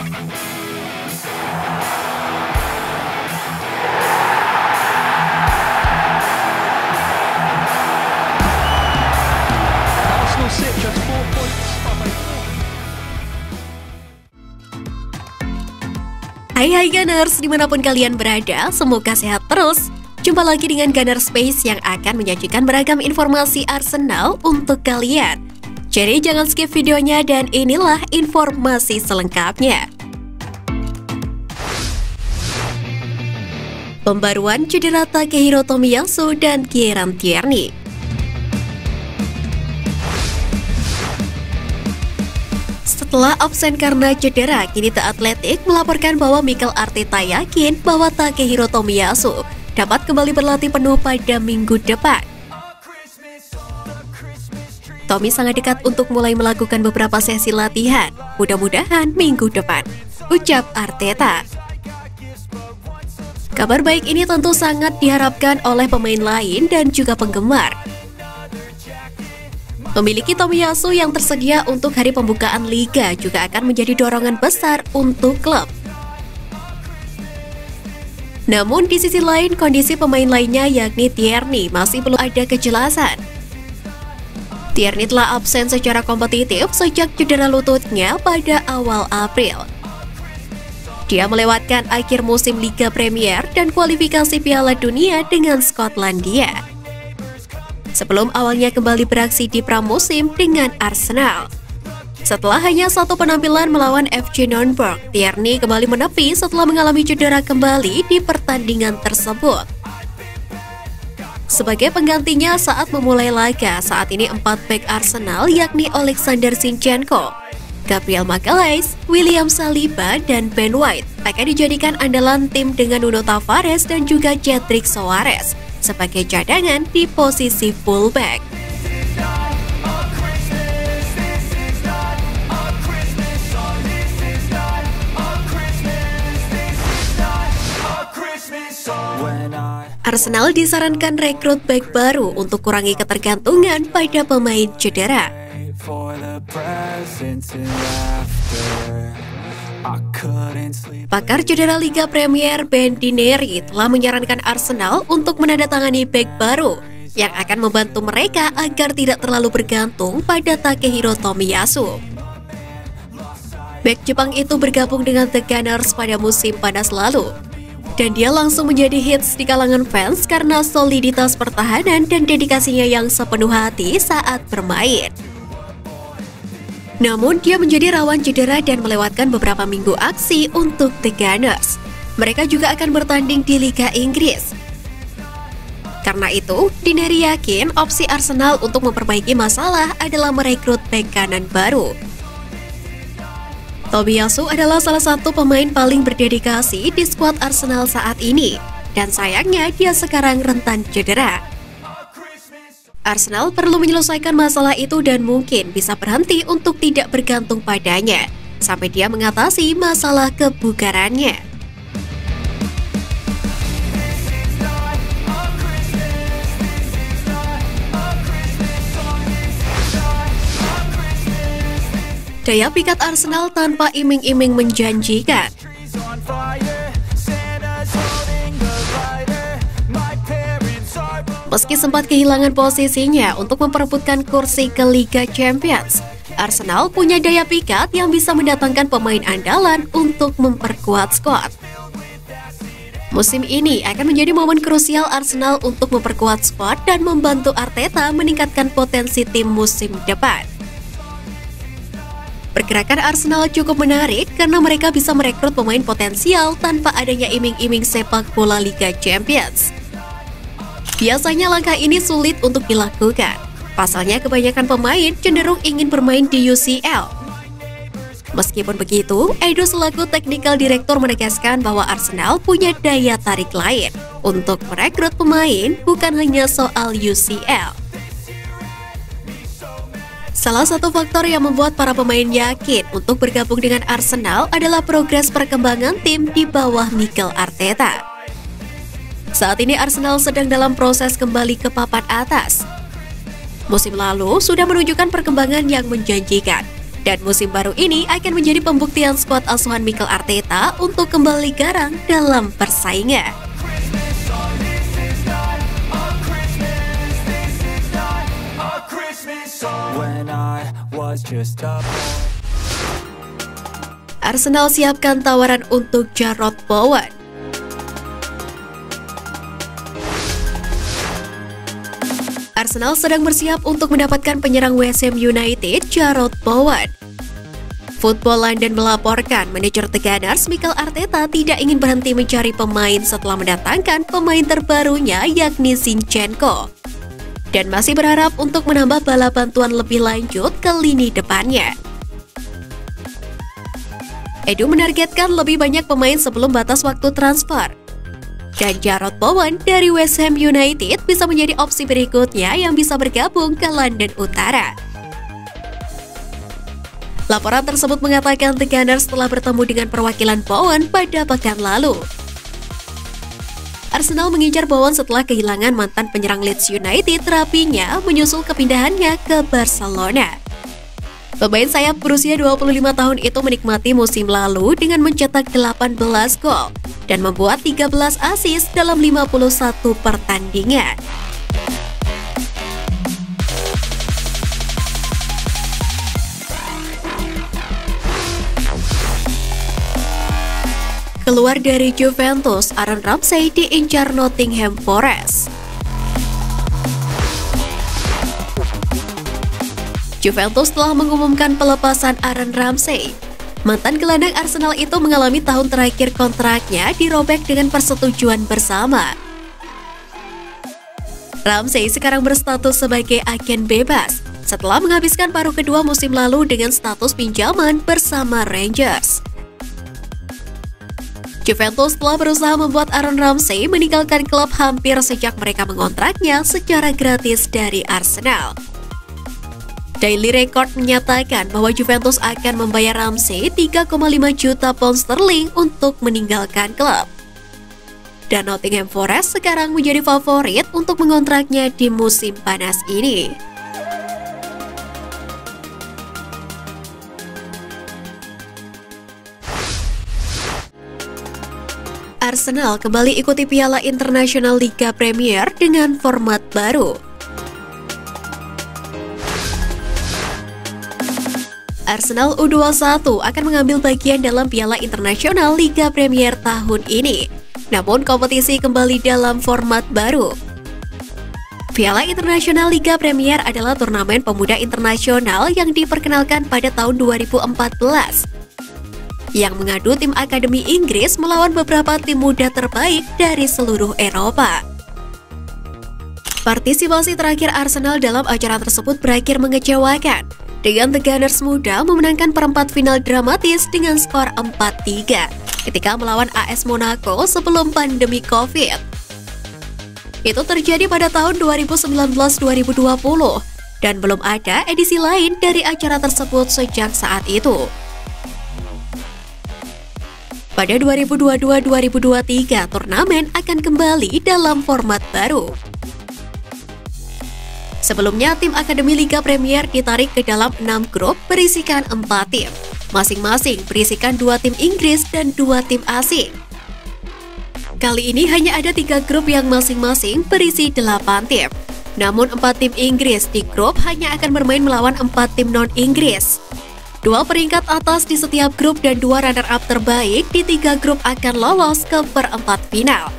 Arsenal sit just 4 points behind. Hai Gunners, dimanapun kalian berada, semoga sehat terus. Jumpa lagi dengan Gunner Space yang akan menyajikan beragam informasi Arsenal untuk kalian. Jadi jangan skip videonya dan inilah informasi selengkapnya. Pembaruan cedera Takehiro Tomiyasu dan Kieran Tierney. Setelah absen karena cedera, kini The Athletic melaporkan bahwa Mikel Arteta yakin bahwa Takehiro Tomiyasu dapat kembali berlatih penuh pada minggu depan. Tommy sangat dekat untuk mulai melakukan beberapa sesi latihan. Mudah-mudahan minggu depan, ucap Arteta. Kabar baik ini tentu sangat diharapkan oleh pemain lain dan juga penggemar. Memiliki Tomiyasu yang tersedia untuk hari pembukaan Liga juga akan menjadi dorongan besar untuk klub. Namun di sisi lain, kondisi pemain lainnya yakni Tierney masih belum ada kejelasan. Tierney telah absen secara kompetitif sejak cedera lututnya pada awal April. Dia melewatkan akhir musim Liga Premier dan kualifikasi Piala Dunia dengan Skotlandia, sebelum awalnya kembali beraksi di pramusim dengan Arsenal. Setelah hanya satu penampilan melawan FC Nürnberg, Tierney kembali menepi setelah mengalami cedera kembali di pertandingan tersebut. Sebagai penggantinya saat memulai laga, saat ini 4 bek Arsenal yakni Alexander Zinchenko, Gabriel Magalhaes, William Saliba, dan Ben White akan dijadikan andalan tim dengan Nuno Tavares dan juga Cedric Soares sebagai cadangan di posisi fullback. Arsenal disarankan rekrut bek baru untuk kurangi ketergantungan pada pemain cedera. Pakar cedera Liga Premier Ben Dinnery telah menyarankan Arsenal untuk menandatangani bek baru yang akan membantu mereka agar tidak terlalu bergantung pada Takehiro Tomiyasu. Bek Jepang itu bergabung dengan The Gunners pada musim panas lalu, dan dia langsung menjadi hits di kalangan fans karena soliditas pertahanan dan dedikasinya yang sepenuh hati saat bermain. Namun dia menjadi rawan cedera dan melewatkan beberapa minggu aksi untuk The Gunners. Mereka juga akan bertanding di Liga Inggris. Karena itu, Dinnery yakin opsi Arsenal untuk memperbaiki masalah adalah merekrut bek kanan baru. Tomiyasu adalah salah satu pemain paling berdedikasi di skuad Arsenal saat ini, dan sayangnya dia sekarang rentan cedera. Arsenal perlu menyelesaikan masalah itu dan mungkin bisa berhenti untuk tidak bergantung padanya sampai dia mengatasi masalah kebugarannya. Daya pikat Arsenal tanpa iming-iming menjanjikan. Meski sempat kehilangan posisinya untuk memperebutkan kursi ke Liga Champions, Arsenal punya daya pikat yang bisa mendatangkan pemain andalan untuk memperkuat skuad. Musim ini akan menjadi momen krusial Arsenal untuk memperkuat skuad dan membantu Arteta meningkatkan potensi tim musim depan. Pergerakan Arsenal cukup menarik karena mereka bisa merekrut pemain potensial tanpa adanya iming-iming sepak bola Liga Champions. Biasanya langkah ini sulit untuk dilakukan. Pasalnya kebanyakan pemain cenderung ingin bermain di UCL. Meskipun begitu, Edu selaku teknikal direktur menegaskan bahwa Arsenal punya daya tarik lain untuk merekrut pemain, bukan hanya soal UCL. Salah satu faktor yang membuat para pemain yakin untuk bergabung dengan Arsenal adalah progres perkembangan tim di bawah Mikel Arteta. Saat ini Arsenal sedang dalam proses kembali ke papan atas. Musim lalu sudah menunjukkan perkembangan yang menjanjikan. Dan musim baru ini akan menjadi pembuktian skuad asuhan Mikel Arteta untuk kembali garang dalam persaingan. Arsenal siapkan tawaran untuk Jarrod Bowen. Arsenal sedang bersiap untuk mendapatkan penyerang West Ham United, Jarrod Bowen. Football London melaporkan manajer The Gunners Mikel Arteta tidak ingin berhenti mencari pemain setelah mendatangkan pemain terbarunya yakni Zinchenko. Dan masih berharap untuk menambah bala bantuan lebih lanjut ke lini depannya. Edu menargetkan lebih banyak pemain sebelum batas waktu transfer. Dan Jarrod Bowen dari West Ham United bisa menjadi opsi berikutnya yang bisa bergabung ke London Utara. Laporan tersebut mengatakan The Gunners telah bertemu dengan perwakilan Bowen pada pekan lalu. Arsenal mengincar Bowen setelah kehilangan mantan penyerang Leeds United Rafinha menyusul kepindahannya ke Barcelona. Pemain sayap berusia 25 tahun itu menikmati musim lalu dengan mencetak 18 gol dan membuat 13 assist dalam 51 pertandingan. Keluar dari Juventus, Aaron Ramsey diincar Nottingham Forest. Juventus telah mengumumkan pelepasan Aaron Ramsey. Mantan gelandang Arsenal itu mengalami tahun terakhir kontraknya dirobek dengan persetujuan bersama. Ramsey sekarang berstatus sebagai agen bebas setelah menghabiskan paruh kedua musim lalu dengan status pinjaman bersama Rangers. Juventus telah berusaha membuat Aaron Ramsey meninggalkan klub hampir sejak mereka mengontraknya secara gratis dari Arsenal. Daily Record menyatakan bahwa Juventus akan membayar Ramsey 3,5 juta pound sterling untuk meninggalkan klub. Dan Nottingham Forest sekarang menjadi favorit untuk mengontraknya di musim panas ini. Arsenal kembali ikuti Piala Internasional Liga Premier dengan format baru. Arsenal U21 akan mengambil bagian dalam Piala Internasional Liga Premier tahun ini. Namun kompetisi kembali dalam format baru. Piala Internasional Liga Premier adalah turnamen pemuda internasional yang diperkenalkan pada tahun 2014. Yang mengadu tim akademi Inggris melawan beberapa tim muda terbaik dari seluruh Eropa. Partisipasi terakhir Arsenal dalam acara tersebut berakhir mengecewakan, dengan The Gunners muda memenangkan perempat final dramatis dengan skor 4-3 ketika melawan AS Monaco sebelum pandemi Covid. Itu terjadi pada tahun 2019-2020 dan belum ada edisi lain dari acara tersebut sejak saat itu. Pada 2022-2023, turnamen akan kembali dalam format baru. Sebelumnya, tim Akademi Liga Premier ditarik ke dalam 6 grup berisikan 4 tim. Masing-masing berisikan 2 tim Inggris dan 2 tim asing. Kali ini hanya ada 3 grup yang masing-masing berisi 8 tim. Namun 4 tim Inggris di grup hanya akan bermain melawan 4 tim non-Inggris. 2 peringkat atas di setiap grup dan 2 runner-up terbaik di 3 grup akan lolos ke perempat final.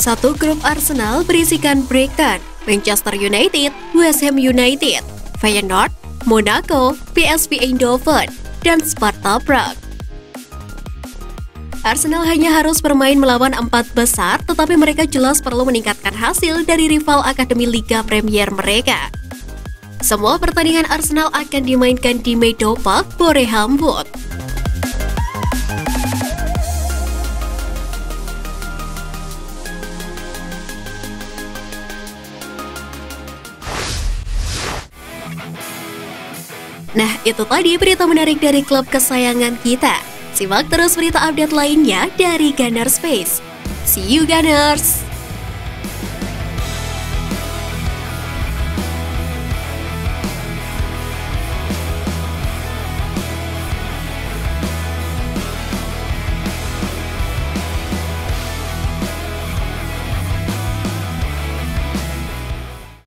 1 grup Arsenal berisikan Brighton, Manchester United, West Ham United, Feyenoord, Monaco, PSV Eindhoven, dan Sparta Prague. Arsenal hanya harus bermain melawan 4 besar, tetapi mereka jelas perlu meningkatkan hasil dari rival Akademi Liga Premier mereka. Semua pertandingan Arsenal akan dimainkan di Meadow Park, Boreham Wood. Nah, itu tadi berita menarik dari klub kesayangan kita. Simak terus berita update lainnya dari Gunners Space. See you Gunners!